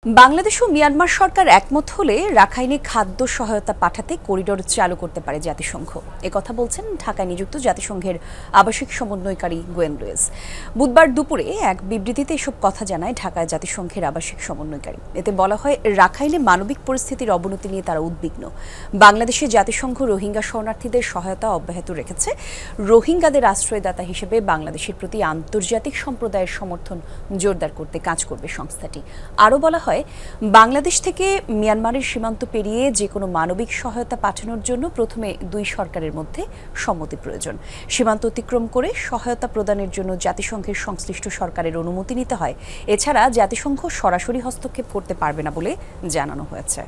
বাংলাদেশ ও Myanmar সরকার একমত হলে রাখাইনে খাদ্য সহায়তা পাঠাতে করিডোর চালু করতে পারে জাতিসংঘ। একথা বলছেন ঢাকায় নিযুক্ত জাতিসংঘের আবাসিক সমন্বয়কারী গোয়েন লুইস। বুধবার দুপুরে এক বিবৃতিতে এসব কথা জানায় ঢাকায় জাতিসংঘের আবাসিক সমন্বয়কারী। এতে বলা হয়, রাখাইনে মানবিক পরিস্থিতির অবনতি নিয়ে তারা উদ্বিগ্ন। বাংলাদেশে জাতিসংঘ রোহিঙ্গা শরণার্থীদের সহায়তা অব্যাহত রেখেছে। রোহিঙ্গাদের আশ্রয়দাতা হিসেবে বাংলাদেশের প্রতি আন্তর্জাতিক সম্প্রদায়ের সমর্থন জোরদার করতে কাজ করবে সংস্থাটি। আরও বলা হয়, বাংলাদেশ থেকে মিয়ানমারের সীমান্ত পেরিয়ে যে কোনো মানবিক সহায়তা পাঠানোর জন্য প্রথমে দুই সরকারের মধ্যে সম্মতি প্রয়োজন। সীমান্ত অতিক্রম করে সহায়তা প্রদানের জন্য জাতিসংঘের সংশ্লিষ্ট সরকারের অনুমতি নিতে হয়। এছাড়া জাতিসংঘ সরাসরি হস্তক্ষেপ করতে পারবে না বলে জানানো হয়েছে।